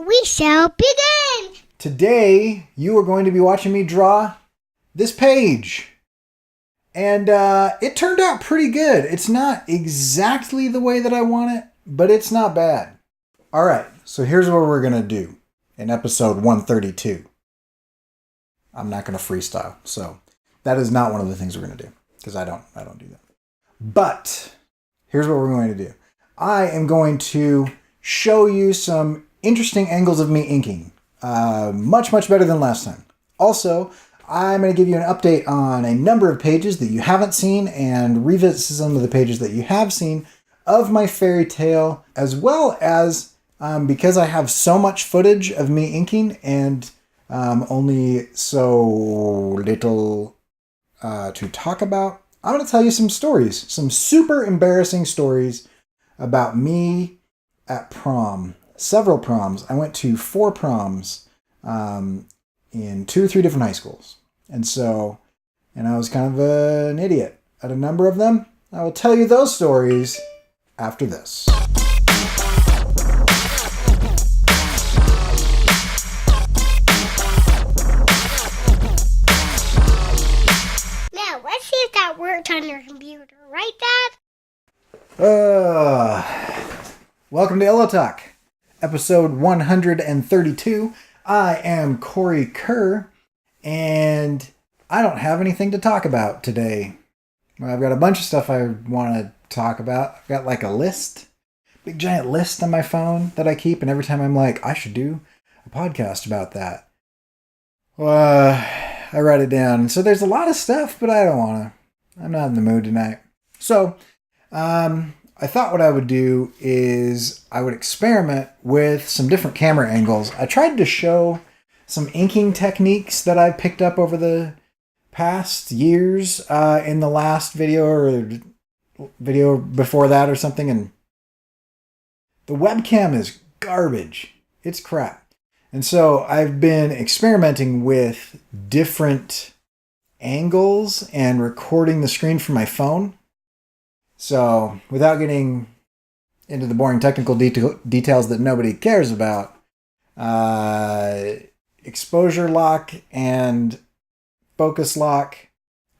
We shall begin! Today, you are going to be watching me draw this page. And it turned out pretty good. It's not exactly the way that I want it, but it's not bad. All right, so here's what we're going to do in episode 132. I'm not going to freestyle, so that is not one of the things we're going to do, because I don't do that. But here's what we're going to do. I am going to show you some interesting angles of me inking. Much better than last time. Also, I'm going to give you an update on a number of pages that you haven't seen and revisit some of the pages that you have seen of my fairy tale, as well as because I have so much footage of me inking and only so little to talk about, I'm going to tell you some stories, some super embarrassing stories about me at prom. Several proms. I went to 4 proms in 2 or 3 different high schools. And I was kind of an idiot at a number of them. I will tell you those stories after this. Now, let's see if that worked on your computer. Right, Dad? Welcome to Illo Talk, episode 132. I am Cory Kerr, and I don't have anything to talk about today. I've got a bunch of stuff I want to talk about. I've got like a list, big giant list on my phone that I keep, and every time I'm like, I should do a podcast about that. I write it down. And so there's a lot of stuff, but I don't want to. I'm not in the mood tonight. So, I thought what I would do is I would experiment with some different camera angles. I tried to show some inking techniques that I've picked up over the past years in the last video or video before that or something, and the webcam is garbage. It's crap. And so I've been experimenting with different angles and recording the screen from my phone. So, without getting into the boring technical details that nobody cares about, exposure lock and focus lock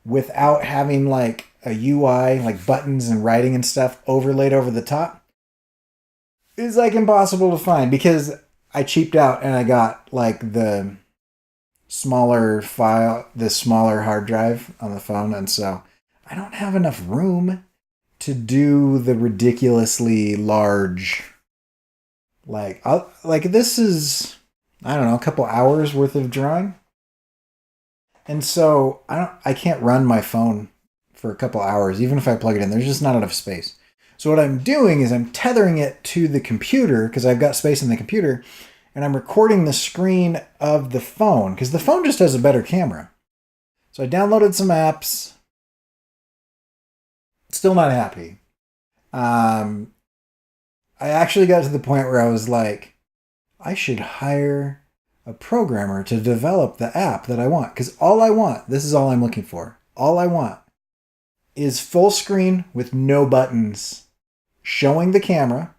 without having like a UI, like buttons and writing and stuff overlaid over the top is like impossible to find, because I cheaped out and I got like the smaller hard drive on the phone, and so I don't have enough room to do the ridiculously large, this is, I don't know, a couple hours worth of drawing. And so I can't run my phone for a couple hours, even if I plug it in. There's just not enough space. So what I'm doing is I'm tethering it to the computer, because I've got space in the computer, and I'm recording the screen of the phone, because the phone just has a better camera. So I downloaded some apps. Still not happy. I actually got to the point where I was like, I should hire a programmer to develop the app that I want. Because this is all I'm looking for. All I want is full screen with no buttons showing the camera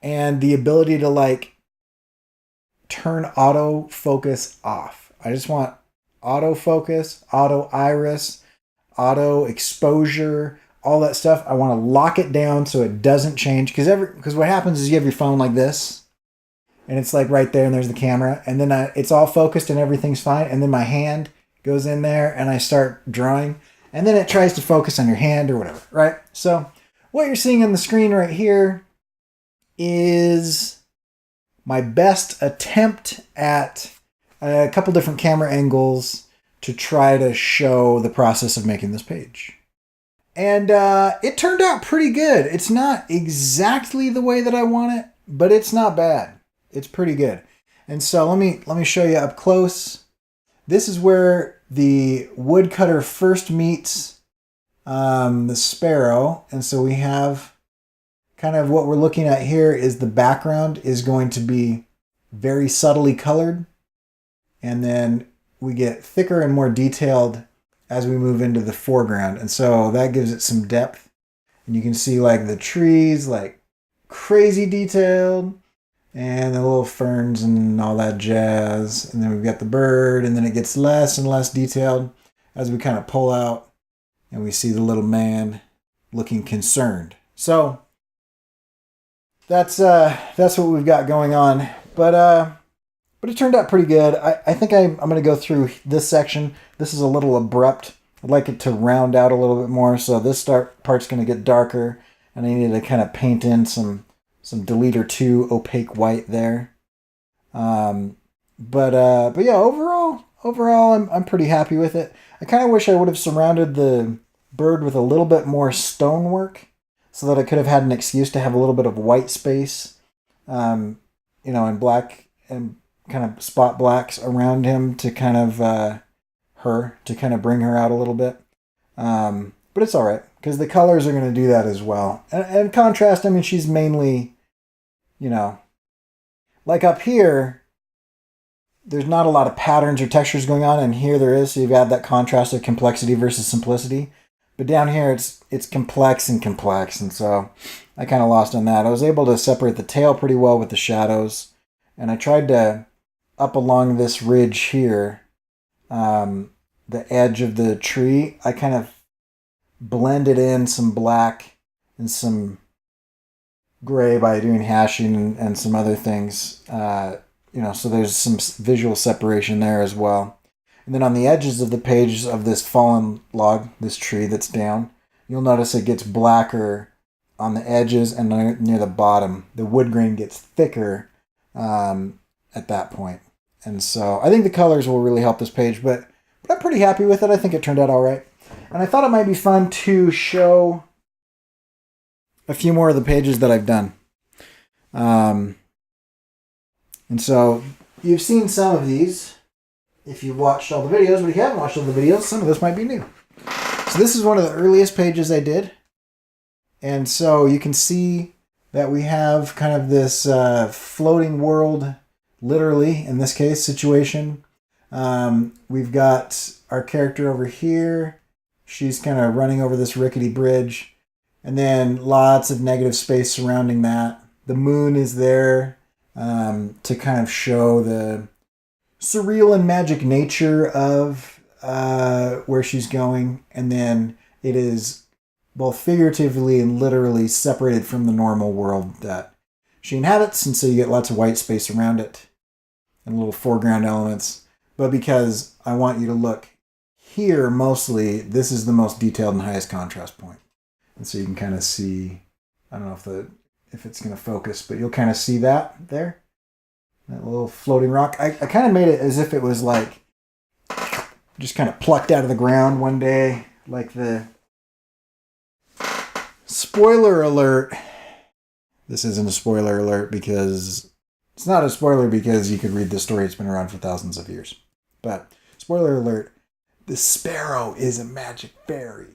and the ability to like turn autofocus off. I just want autofocus, auto iris, auto exposure, all that stuff. I want to lock it down so it doesn't change, because what happens is you have your phone like this and it's like right there and there's the camera, and then it's all focused and everything's fine, and then my hand goes in there and I start drawing, and then it tries to focus on your hand or whatever, right? So what you're seeing on the screen right here is my best attempt at a couple different camera angles to try to show the process of making this page. And it turned out pretty good. It's not exactly the way that I want it, but it's not bad. It's pretty good. And so let me show you up close. This is where the woodcutter first meets the sparrow. And so we have kind of what we're looking at here is the background is going to be very subtly colored. And then we get thicker and more detailed as we move into the foreground. And so that gives it some depth. And you can see like the trees, like crazy detailed. and the little ferns and all that jazz. And then we've got the bird, and then it gets less and less detailed as we kind of pull out and we see the little man looking concerned. So that's what we've got going on. But it turned out pretty good. I think I'm going to go through this section. This is a little abrupt. I'd like it to round out a little bit more. So this part's going to get darker, and I need to kind of paint in some delete or two opaque white there. But yeah, overall, I'm pretty happy with it. I kind of wish I would have surrounded the bird with a little bit more stonework, so that I could have had an excuse to have a little bit of white space, and black and kind of spot blacks around him to kind of bring her out a little bit. But it's all right because the colors are going to do that as well. And contrast, I mean, she's mainly, like up here, there's not a lot of patterns or textures going on, and here there is. So you've got that contrast of complexity versus simplicity. But down here, it's complex, and so I kind of lost on that. I was able to separate the tail pretty well with the shadows, and I tried to, up along this ridge here, the edge of the tree, I kind of blended in some black and some gray by doing hashing and some other things, so there's some visual separation there as well. And then on the edges of the pages of this fallen log, this tree that's down, you'll notice it gets blacker on the edges and near the bottom. The wood grain gets thicker at that point. And so I think the colors will really help this page, but I'm pretty happy with it. I think it turned out all right. And I thought it might be fun to show a few more of the pages that I've done. And so you've seen some of these if you've watched all the videos, but if you haven't watched all the videos, some of this might be new. So this is one of the earliest pages I did. And so you can see that we have kind of this floating world, literally, in this case, situation. We've got our character over here. She's kind of running over this rickety bridge. And then lots of negative space surrounding that. The moon is there to kind of show the surreal and magic nature of where she's going. And then it is both figuratively and literally separated from the normal world that she inhabits. And so you get lots of white space around it and little foreground elements. But because I want you to look here mostly, this is the most detailed and highest contrast point. And so you can kind of see, I don't know if it's going to focus, but you'll kind of see that there. That little floating rock. I kind of made it as if it was like just kind of plucked out of the ground one day. Like the spoiler alert. This isn't a spoiler alert because it's not a spoiler because you could read the story. It's been around for thousands of years. But spoiler alert, the sparrow is a magic fairy.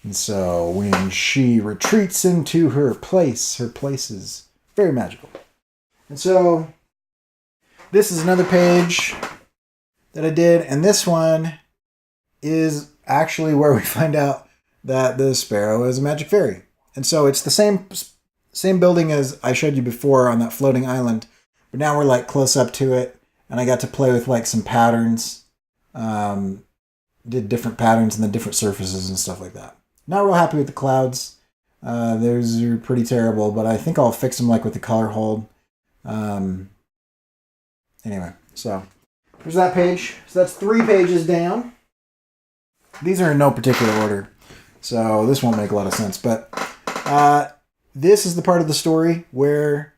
And so when she retreats into her place is very magical. And so this is another page that I did. And this one is actually where we find out that the sparrow is a magic fairy. And so it's the same building as I showed you before on that floating island. But now we're like close up to it. And I got to play with like some patterns. Did different patterns and the different surfaces and stuff like that. Not real happy with the clouds. Those are pretty terrible, but I think I'll fix them like with the color hold. Anyway, so there's that page. So that's 3 pages down. These are in no particular order, so this won't make a lot of sense. But this is the part of the story where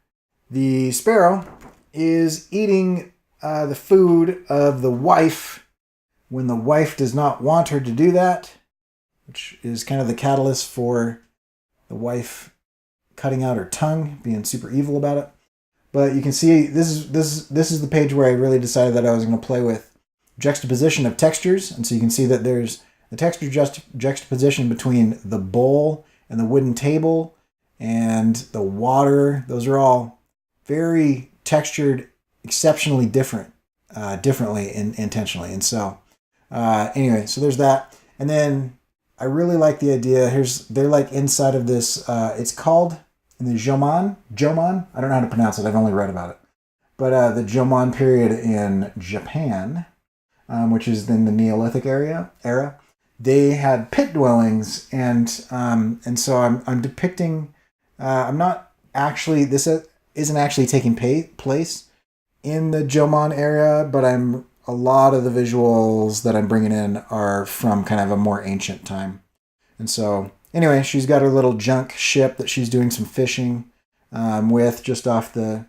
the sparrow is eating the food of the wife when the wife does not want her to do that, which is kind of the catalyst for the wife cutting out her tongue, being super evil about it. But you can see this is the page where I really decided that I was going to play with juxtaposition of textures. And so you can see that there's the texture juxtaposition between the bowl and the wooden table and the water. Those are all very textured, exceptionally differently intentionally. And so anyway, so there's that. And then I really like the idea. They're like inside of this, it's called Jomon. I don't know how to pronounce it. I've only read about it. But the Jomon period in Japan, which is in the Neolithic era, they had pit dwellings, and so I'm depicting. I'm not actually. This isn't actually taking place in the Jomon area, but a lot of the visuals that I'm bringing in are from kind of a more ancient time. And so, anyway, she's got her little junk ship that she's doing some fishing with just off the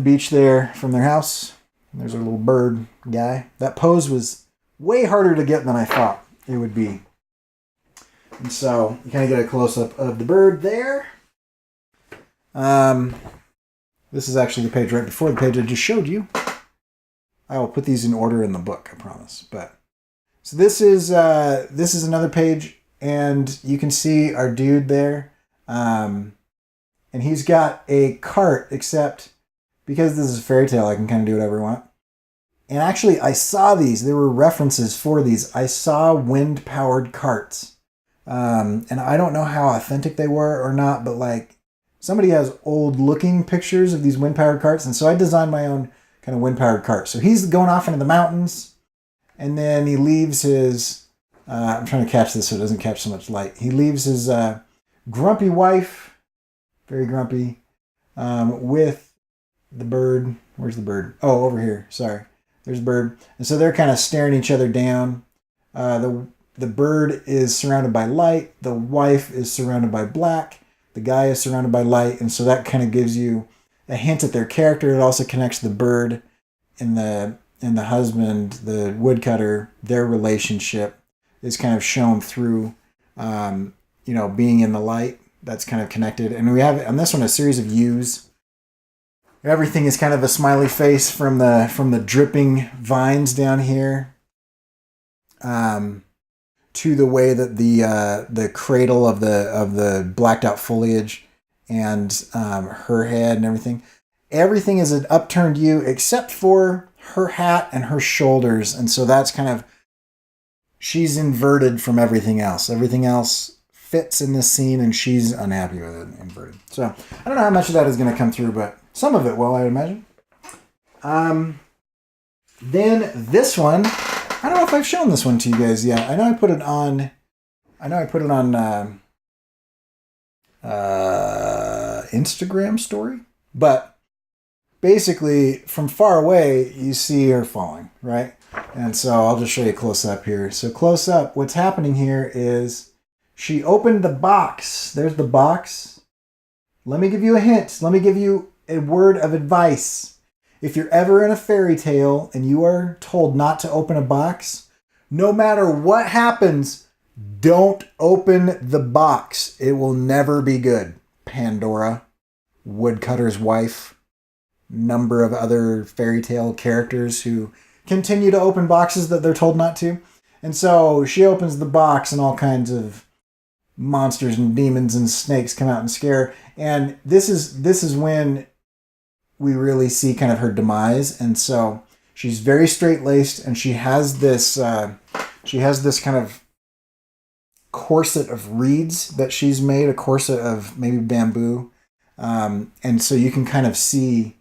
beach there from their house. And there's our little bird guy. That pose was way harder to get than I thought it would be. And so, you kind of get a close-up of the bird there. This is actually the page right before the page I just showed you. I will put these in order in the book, I promise. But so this is another page, and you can see our dude there, and he's got a cart. Except because this is a fairy tale, I can kind of do whatever I want. And actually, I saw these. There were references for these. I saw wind-powered carts, and I don't know how authentic they were or not, but like somebody has old-looking pictures of these wind-powered carts, and so I designed my own kind of wind-powered cart. So he's going off into the mountains, and then he leaves his... I'm trying to catch this so it doesn't catch so much light. He leaves his grumpy wife, very grumpy, with the bird. Where's the bird? Oh, over here. Sorry. There's a bird. And so they're kind of staring each other down. The bird is surrounded by light. The wife is surrounded by black. The guy is surrounded by light. And so that kind of gives you a hint at their character. It also connects the bird and the husband, the woodcutter. Their relationship is kind of shown through, being in the light. That's kind of connected. And we have on this one a series of U's. Everything is kind of a smiley face from the dripping vines down here, to the way that the cradle of the blacked out foliage and her head and everything. Everything is an upturned U except for her hat and her shoulders. And so that's kind of, she's inverted from everything else. Everything else fits in this scene and she's unhappy with it, inverted. So I don't know how much of that is going to come through, but some of it will, I imagine. Then this one, I don't know if I've shown this one to you guys yet. I know I put it on Instagram story, but basically from far away you see her falling, right? And so I'll just show you close up here. So close up, what's happening here is she opened the box. There's the box. Let me give you a hint. Let me give you a word of advice. If you're ever in a fairy tale and you are told not to open a box, no matter what happens, don't open the box. It will never be good. Pandora, woodcutter's wife, number of other fairy tale characters who continue to open boxes that they're told not to. And so she opens the box and all kinds of monsters and demons and snakes come out and scare her. And this is when we really see kind of her demise. And so she's very straight-laced and she has this kind of corset of reeds that she's made, a corset of maybe bamboo. And so you can kind of see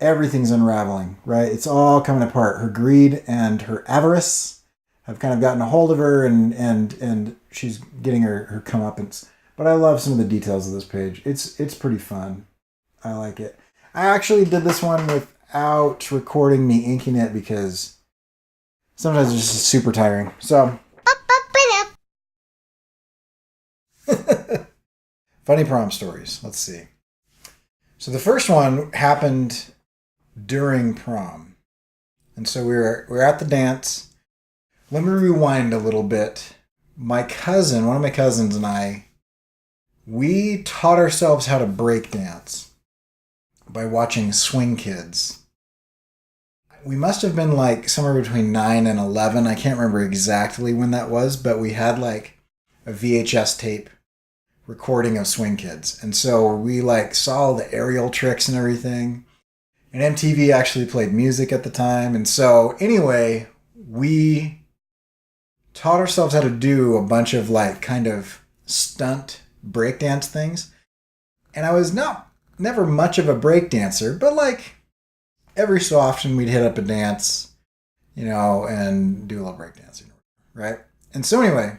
everything's unraveling, right? It's all coming apart. Her greed and her avarice have kind of gotten a hold of her and she's getting her comeuppance. But I love some of the details of this page. It's pretty fun. I like it. I actually did this one without recording me inking it because sometimes it's just super tiring. So funny prom stories. Let's see. So the first one happened during prom. And so we're at the dance. Let me rewind a little bit. One of my cousins and I, we taught ourselves how to break dance by watching Swing Kids. We must have been like somewhere between 9 and 11. I can't remember exactly when that was, but we had like a VHS tape recording of Swing Kids. And so we like saw the aerial tricks and everything. And MTV actually played music at the time. And so anyway, we taught ourselves how to do a bunch of like kind of stunt breakdance things. And I was never much of a break dancer, but like every so often we'd hit up a dance, and do a little break dancing, right? And so anyway,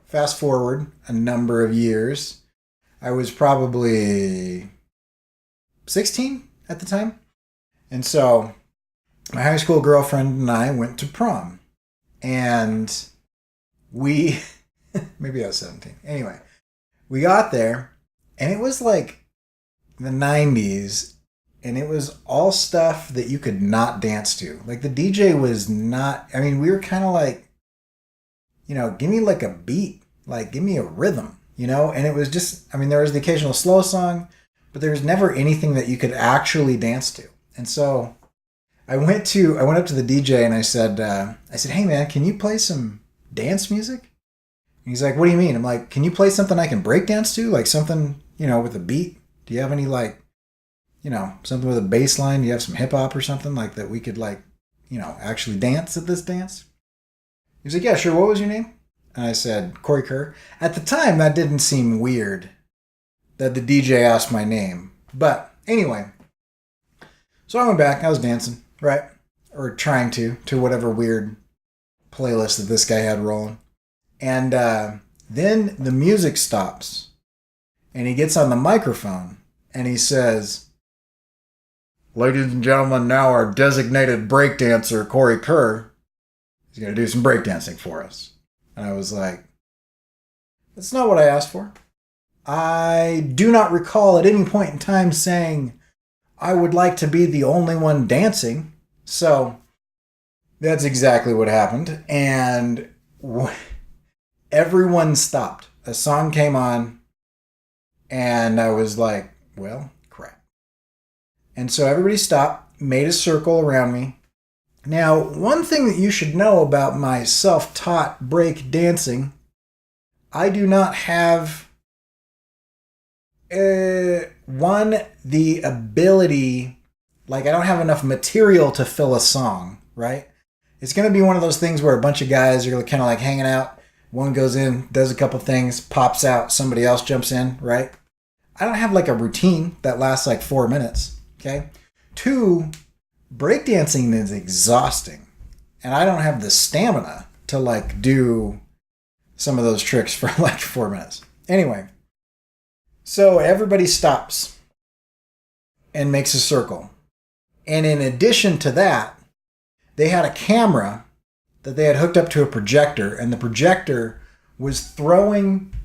fast forward a number of years, I was probably 16 at the time. And so my high school girlfriend and I went to prom. And we, maybe I was 17. Anyway, we got there and it was like the 90s and it was all stuff that you could not dance to. Like the DJ was not, we were kind of like, give me like a beat, like give me a rhythm, and it was just, there was the occasional slow song, but there was never anything that you could actually dance to. And so I went up to the DJ and I said, hey man, can you play some dance music? And he's like, what do you mean? I'm like, can you play something I can break dance to? Like something, with a beat? Do you have any like, something with a bass line? Do you have some hip hop or something like that we could like, actually dance at this dance? He's like, yeah, sure. What was your name? And I said, Cory Kerr. At the time, that didn't seem weird that the DJ asked my name. But anyway, so I went back. I was dancing, right? Or trying to whatever weird playlist that this guy had rolling. And then the music stops. And he gets on the microphone and he says, ladies and gentlemen, now our designated breakdancer, Cory Kerr, is going to do some breakdancing for us. And I was like, that's not what I asked for. I do not recall at any point in time saying I would like to be the only one dancing. So that's exactly what happened. And everyone stopped. A song came on and I was like, well, crap. And so everybody stopped, made a circle around me. Now, one thing that you should know about my self-taught break dancing, I do not have, the ability, like I don't have enough material to fill a song, right? It's going to be one of those things where a bunch of guys are kind of like hanging out. One goes in, does a couple things, pops out, somebody else jumps in, right? I don't have like a routine that lasts like 4 minutes, okay? 2, breakdancing is exhausting. And I don't have the stamina to like do some of those tricks for like 4 minutes. Anyway, so everybody stops and makes a circle. And in addition to that, they had a camera that they had hooked up to a projector, and the projector was throwing,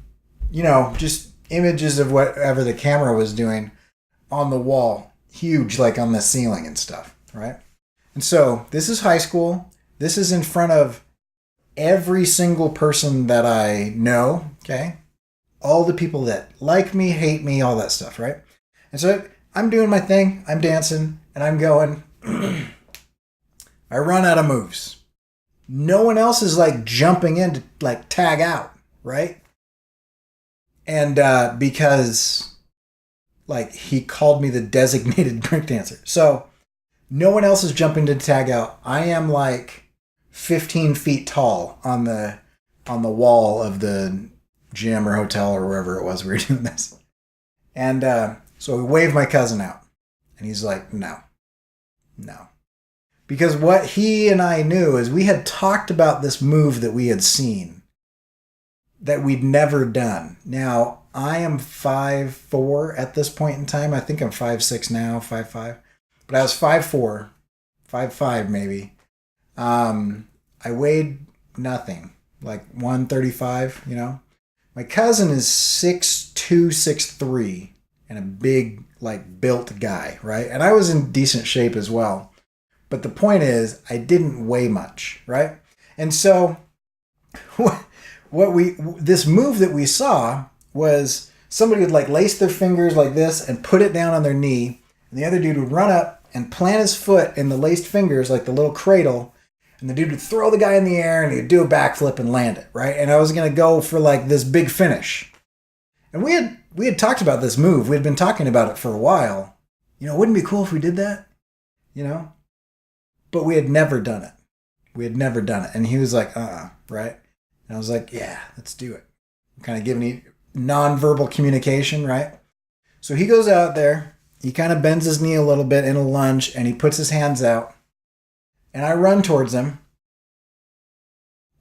just images of whatever the camera was doing on the wall, huge, like on the ceiling and stuff, right? And so this is high school. This is in front of every single person that I know, okay? All the people that like me, hate me, all that stuff, right? And so I'm doing my thing. I'm dancing, and I'm going. I run out of moves. No one else is like jumping in to like tag out, right? And because like he called me the designated breakdancer. So no one else is jumping to tag out. I am like 15 feet tall on the wall of the gym or hotel or wherever it was we were doing this. And so we waved my cousin out. And he's like, no. Because what he and I knew is we had talked about this move that we had seen that we'd never done. Now, I am 5'4" at this point in time. I think I'm 5'6" now, 5'5". But I was 5'4", 5'5" maybe. I weighed nothing, like 135, My cousin is 6'2", 6'3", and a big, like, built guy, right? And I was in decent shape as well. But the point is, I didn't weigh much, right? And so this move that we saw was somebody would like lace their fingers like this and put it down on their knee. And the other dude would run up and plant his foot in the laced fingers like the little cradle. And the dude would throw the guy in the air and he'd do a backflip and land it, right? And I was going to go for like this big finish. And we had talked about this move. We had been talking about it for a while. Wouldn't it be cool if we did that? But we had never done it. And he was like, right? And I was like, yeah, let's do it. I'm kind of giving you nonverbal communication, right? So he goes out there, he kind of bends his knee a little bit in a lunge, and he puts his hands out. And I run towards him.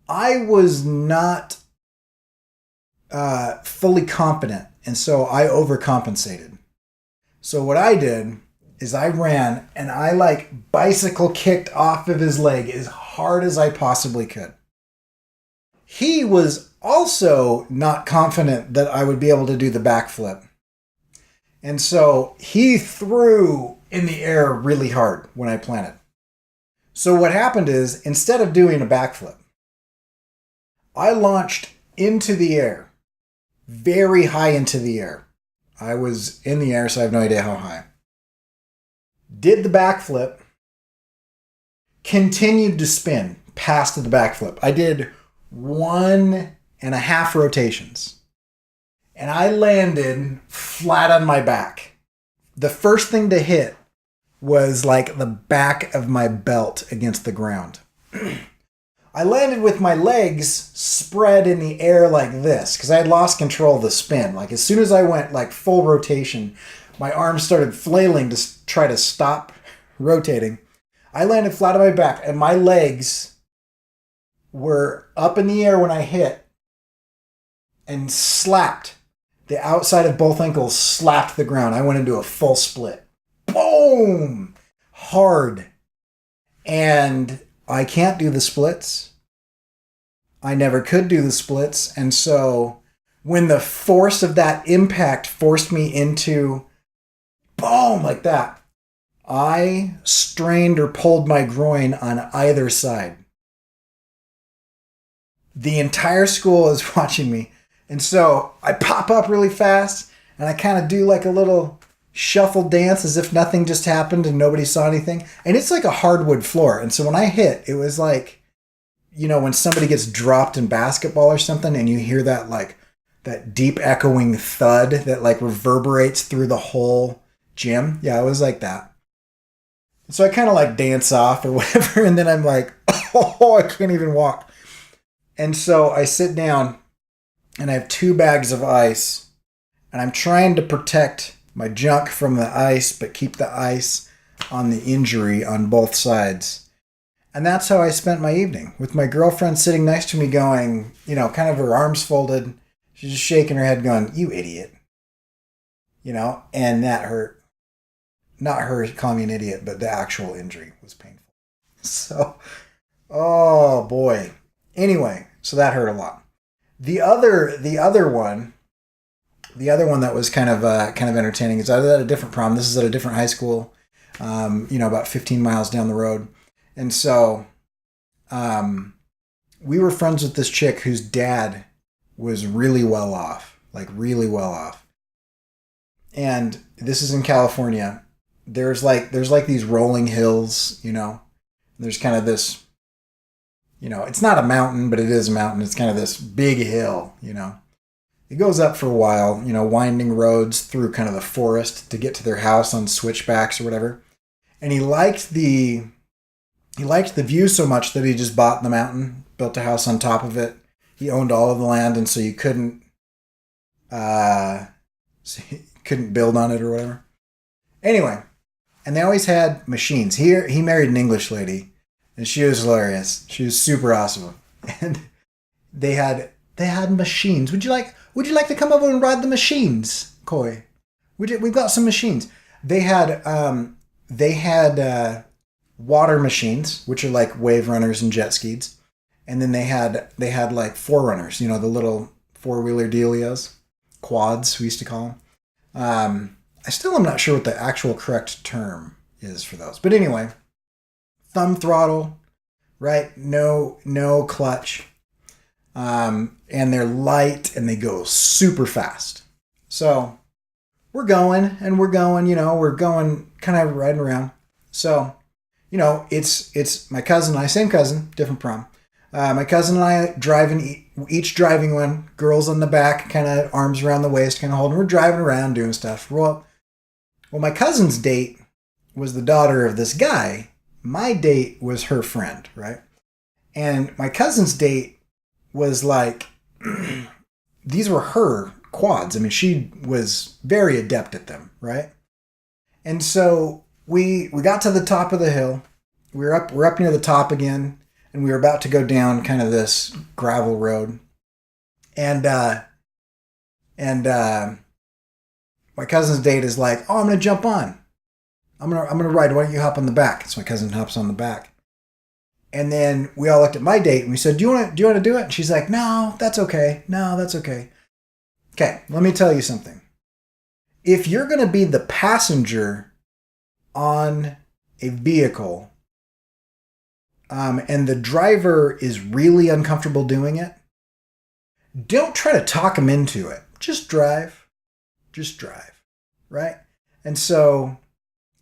I was not fully competent, and so I overcompensated. So what I did is I ran, and I like bicycle kicked off of his leg as hard as I possibly could. He was also not confident that I would be able to do the backflip. And so he threw in the air really hard when I planted. So what happened is, instead of doing a backflip, I launched into the air, very high into the air. I was in the air, so I have no idea how high. Did the backflip, continued to spin past the backflip. I did 1.5 rotations. And I landed flat on my back. The first thing to hit was like the back of my belt against the ground. I landed with my legs spread in the air like this because I had lost control of the spin. Like as soon as I went like full rotation, my arms started flailing to try to stop rotating. I landed flat on my back and my legs were up in the air when I hit and slapped. The outside of both ankles slapped the ground. I went into a full split. Boom! Hard. And I can't do the splits. I never could do the splits. And so when the force of that impact forced me into boom, like that, I strained or pulled my groin on either side. The entire school is watching me. And so I pop up really fast and I kind of do like a little shuffle dance as if nothing just happened and nobody saw anything. And it's like a hardwood floor. And so when I hit, it was like, you know, when somebody gets dropped in basketball or something and you hear that like that deep echoing thud that like reverberates through the whole gym. Yeah, it was like that. So I kind of like dance off or whatever. And then I'm like, oh, I can't even walk. And so I sit down and I have 2 bags of ice and I'm trying to protect my junk from the ice, but keep the ice on the injury on both sides. And that's how I spent my evening, with my girlfriend sitting next to me going, you know, kind of her arms folded. She's just shaking her head going, you idiot. You know, and that hurt. Not her calling me an idiot, but the actual injury was painful. So, oh boy. Anyway, so that hurt a lot. The other one that was kind of entertaining is I was at a different prom. This is at a different high school, you know, about 15 miles down the road. And so we were friends with this chick whose dad was really well off, like really well off. And this is in California. There's like these rolling hills, you know. There's kind of this, you know, it's not a mountain, but it is a mountain. It's kind of this big hill, you know. It goes up for a while, you know, winding roads through kind of the forest to get to their house on switchbacks or whatever. And he liked the view so much that he just bought the mountain, built a house on top of it. He owned all of the land, and so you couldn't build on it or whatever. Anyway, and they always had machines. He married an English lady, and she was hilarious. She was super awesome. And they had machines. Would you like to come over and ride the machines, Coy? We've got some machines. They had water machines, which are like wave runners and jet skis. And then they had like forerunners, you know, the little 4-wheeler dealios, quads, we used to call them. I still am not sure what the actual correct term is for those. But anyway, thumb throttle, right? No clutch. And they're light and they go super fast. So we're going, you know, we're going kind of riding around. So, you know, it's my cousin and I, same cousin, different prom. My cousin and I driving, each driving one, girls on the back, kind of arms around the waist, kind of holding. We're driving around doing stuff. Well, my cousin's date was the daughter of this guy. My date was her friend, right? And my cousin's date was like, these were her quads. I mean, she was very adept at them, right? And so we got to the top of the hill. We're up near the top again, and we were about to go down kind of this gravel road. And my cousin's date is like, "Oh, I'm gonna jump on. I'm gonna ride. Why don't you hop on the back?" So my cousin hops on the back. And then we all looked at my date and we said, do you want to do it? And she's like, "No, that's okay. No, that's okay." Okay, let me tell you something. If you're going to be the passenger on a vehicle, and the driver is really uncomfortable doing it, don't try to talk him into it. Just drive. Just drive, right? And so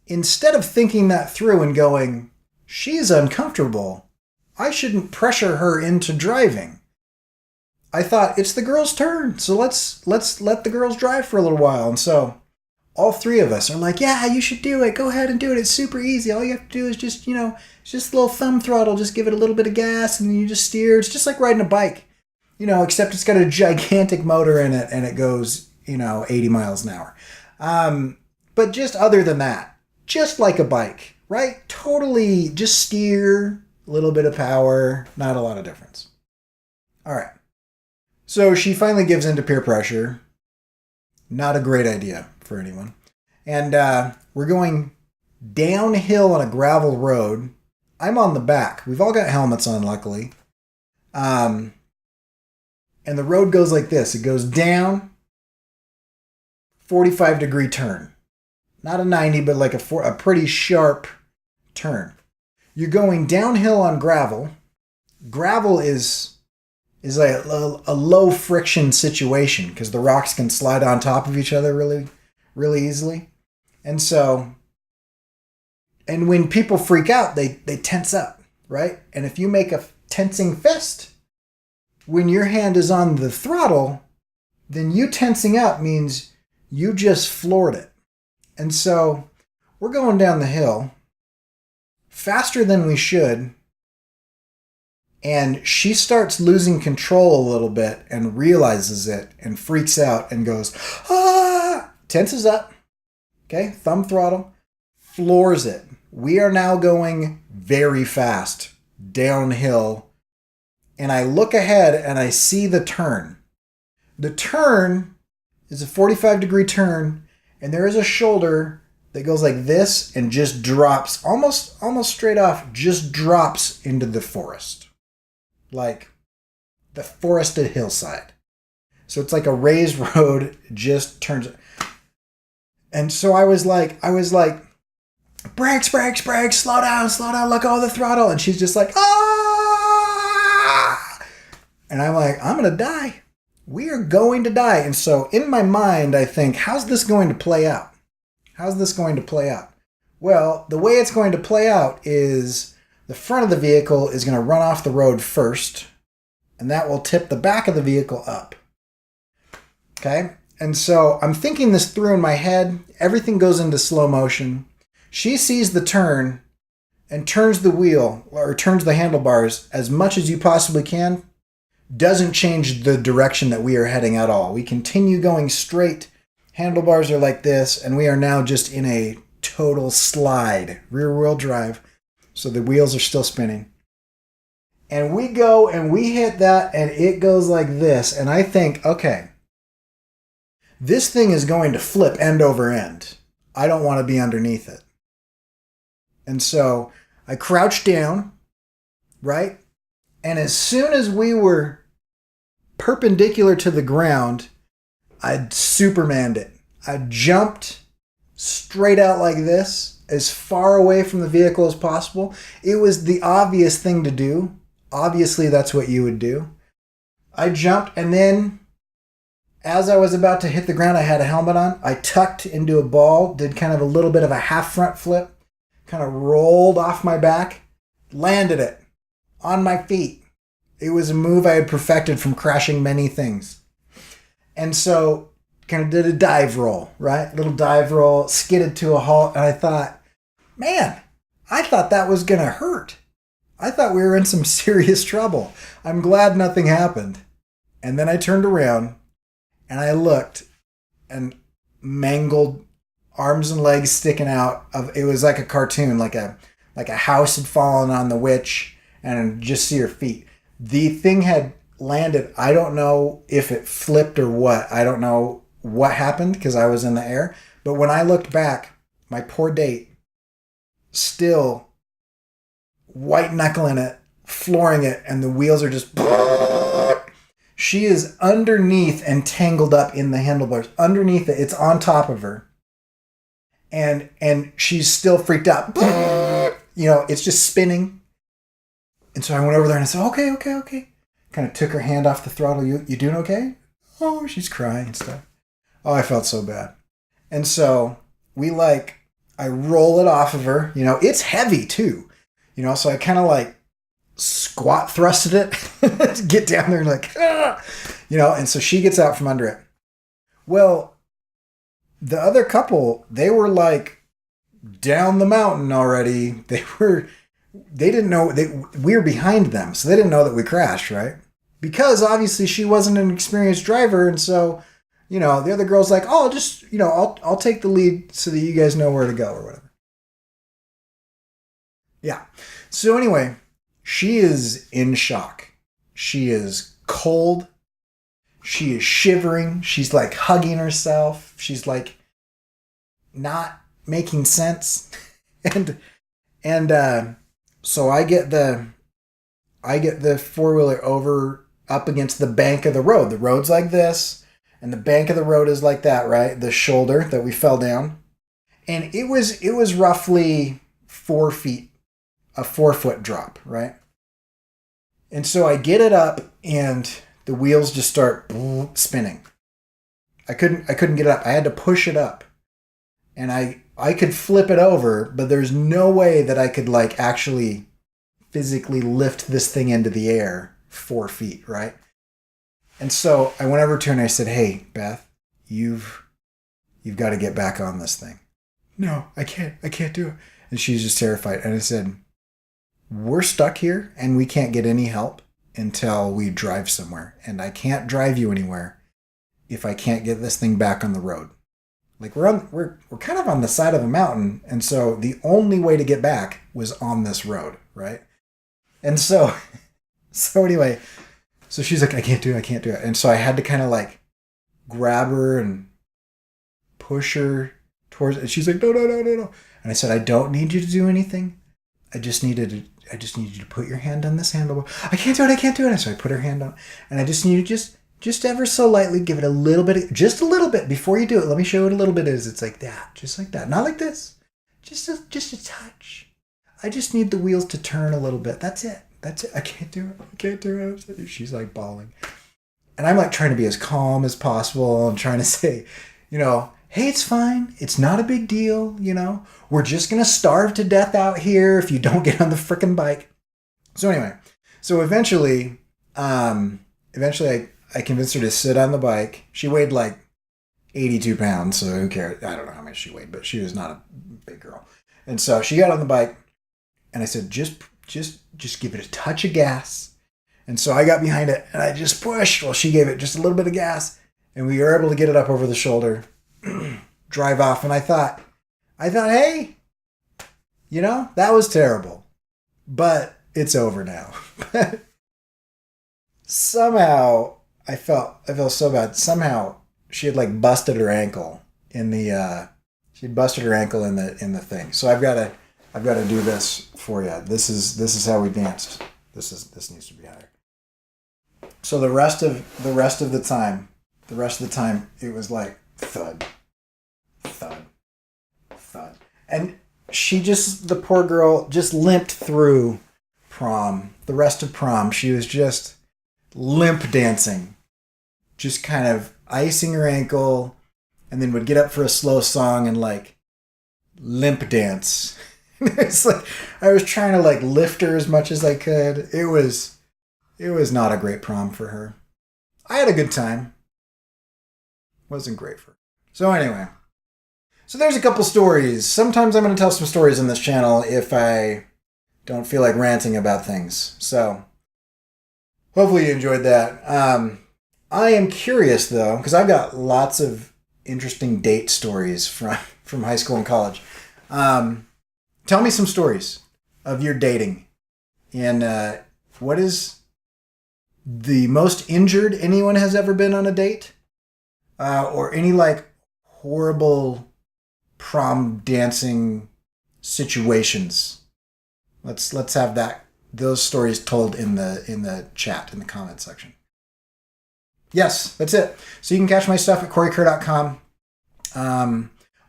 instead of thinking that through and going, "She's uncomfortable, I shouldn't pressure her into driving," I thought, it's the girl's turn, so let's let the girls drive for a little while. And so all three of us are like, "Yeah, you should do it. Go ahead and do it. It's super easy. All you have to do is just, it's just a little thumb throttle. Just give it a little bit of gas and you just steer. It's just like riding a bike, except it's got a gigantic motor in it and it goes, 80 miles an hour. But just other than that, just like a bike, right? Totally just steer, a little bit of power, not a lot of difference." All right. So she finally gives in to peer pressure. Not a great idea for anyone. And we're going downhill on a gravel road. I'm on the back. We've all got helmets on, luckily. And the road goes like this. It goes down, 45-degree turn. Not a 90, but like a pretty sharp turn. You're going downhill on gravel. Gravel is like a low friction situation because the rocks can slide on top of each other really, really easily. And when people freak out, they tense up, right? And if you make a tensing fist, when your hand is on the throttle, then you tensing up means you just floored it. And so we're going down the hill faster than we should. And she starts losing control a little bit and realizes it and freaks out and goes, "Ah!" Tenses up. Okay, thumb throttle. Floors it. We are now going very fast downhill. And I look ahead and I see the turn. The turn is a 45-degree turn. And there is a shoulder that goes like this and just drops, almost straight off, just drops into the forest. Like the forested hillside. So it's like a raised road, just turns. And so I was like, brakes, slow down, let go of the throttle. And she's just like, "Ah!" And I'm like, I'm going to die. We are going to die. And so in my mind, I think, how's this going to play out? Well, the way it's going to play out is the front of the vehicle is going to run off the road first, and that will tip the back of the vehicle up. Okay? And so I'm thinking this through in my head. Everything goes into slow motion. She sees the turn and turns the wheel, or turns the handlebars as much as you possibly can. Doesn't change the direction that we are heading at all. We continue going straight. Handlebars are like this, and we are now just in a total slide, rear-wheel drive. So the wheels are still spinning. And we go and we hit that and it goes like this. And I think, okay, this thing is going to flip end over end. I don't want to be underneath it. And so I crouched down, right? And as soon as we were perpendicular to the ground, I Supermaned it. I jumped straight out like this, as far away from the vehicle as possible. It was the obvious thing to do. Obviously, that's what you would do. I jumped, and then as I was about to hit the ground, I had a helmet on. I tucked into a ball, did kind of a little bit of a half front flip, kind of rolled off my back, landed it on my feet. It was a move I had perfected from crashing many things. And so kind of did a dive roll, right? Little dive roll, skidded to a halt, and I thought, man, I thought that was going to hurt. I thought we were in some serious trouble. I'm glad nothing happened. And then I turned around, And I looked, and mangled arms and legs sticking out of, it was like a cartoon, like a house had fallen on the witch, and just see her feet. The thing had landed. I don't know if it flipped or what. I don't know what happened because I was in the air. But when I looked back, my poor date, still white knuckling it, flooring it, and the wheels are just... She is underneath and tangled up in the handlebars. Underneath it, it's on top of her. And she's still freaked out. It's just spinning. And so I went over there and I said, okay. Kind of took her hand off the throttle. You doing okay? Oh, she's crying and stuff. Oh, I felt so bad. And so I roll it off of her. It's heavy too. So I kind of squat thrusted it, get down there and and so she gets out from under it. Well, the other couple, they were down the mountain already. They didn't know, we were behind them, so they didn't know that we crashed, right? Because obviously she wasn't an experienced driver, and so, the other girl's oh, just, I'll take the lead so that you guys know where to go or whatever. Yeah. So anyway, she is in shock. She is cold. She is shivering. She's hugging herself. She's not making sense. and so I get the four-wheeler over up against the bank of the road. The road's like this, and the bank of the road is like that, right? The shoulder that we fell down. And it was roughly 4 feet, a 4-foot drop, right? And so I get it up, and the wheels just start spinning. I couldn't get it up. I had to push it up. And I could flip it over, but there's no way that I could actually physically lift this thing into the air 4 feet, right? And so I went over to her and I said, "Hey, Beth, you've got to get back on this thing." "No, I can't do it." And she's just terrified. And I said, "We're stuck here and we can't get any help until we drive somewhere. And I can't drive you anywhere if I can't get this thing back on the road. We're kind of on the side of a mountain, and so the only way to get back was on this road, right?" And so anyway, so she's like, I can't do it. And so I had to kind of grab her and push her towards it. And she's like, no. And I said, "I don't need you to do anything. I just need you to put your hand on this handlebar." I can't do it. And so I put her hand on, and I just need you to just ever so lightly give it a little bit, just a little bit before you do it. Let me show you what a little bit is. It's like that, just like that. Not like this. Just a touch. I just need the wheels to turn a little bit. That's it. I can't do it. She's bawling. And I'm trying to be as calm as possible. I'm trying to say, hey, it's fine. It's not a big deal. We're just going to starve to death out here if you don't get on the frickin' bike. So anyway, eventually I convinced her to sit on the bike. She weighed 82 pounds, so who cares? I don't know how much she weighed, but she was not a big girl. And so she got on the bike, and I said, just give it a touch of gas. And so I got behind it, and I just pushed. Well, she gave it just a little bit of gas, and we were able to get it up over the shoulder, drive off. And I thought, hey, that was terrible, but it's over now. Somehow I felt so bad. Somehow she had busted her ankle in the in the thing. So I've got to do this for you. This is how we danced. This needs to be higher. So the rest of the time it was thud, thud, thud. And the poor girl just limped through prom. The rest of prom, she was just limp dancing, just kind of icing her ankle, and then would get up for a slow song and limp dance. It's I was trying to lift her as much as I could. It was not a great prom for her. I had a good time. Wasn't great for her. So anyway, there's a couple stories. Sometimes I'm going to tell some stories on this channel if I don't feel like ranting about things. So hopefully you enjoyed that. I am curious though, because I've got lots of interesting date stories from high school and college. Tell me some stories of your dating, and what is the most injured anyone has ever been on a date, or any like horrible prom dancing situations. Let's have those stories told in the chat, in the comment section. Yes, that's it. So you can catch my stuff at corykerr.com.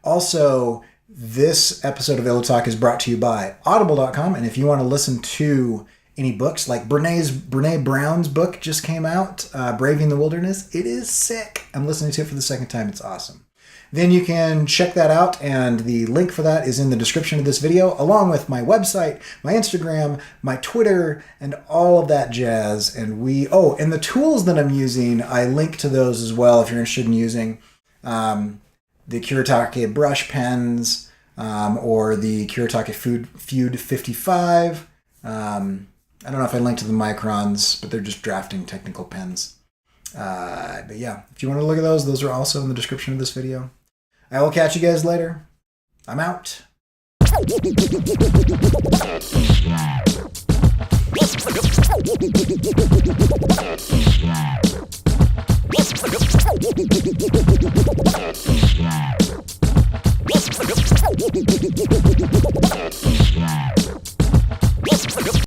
Also, this episode of Illo Talk is brought to you by audible.com. And if you want to listen to any books, like Brene Brown's book just came out, Braving the Wilderness, it is sick. I'm listening to it for the second time. It's awesome. Then you can check that out, and the link for that is in the description of this video, along with my website, my Instagram, my Twitter, and all of that jazz. And and the tools that I'm using, I link to those as well if you're interested in using the kuretake brush pens, or the kuretake Feud 55. I don't know if I linked to the microns, but they're just drafting technical pens. But yeah, if you want to look at those are also in the description of this video. I will catch you guys later. I'm out.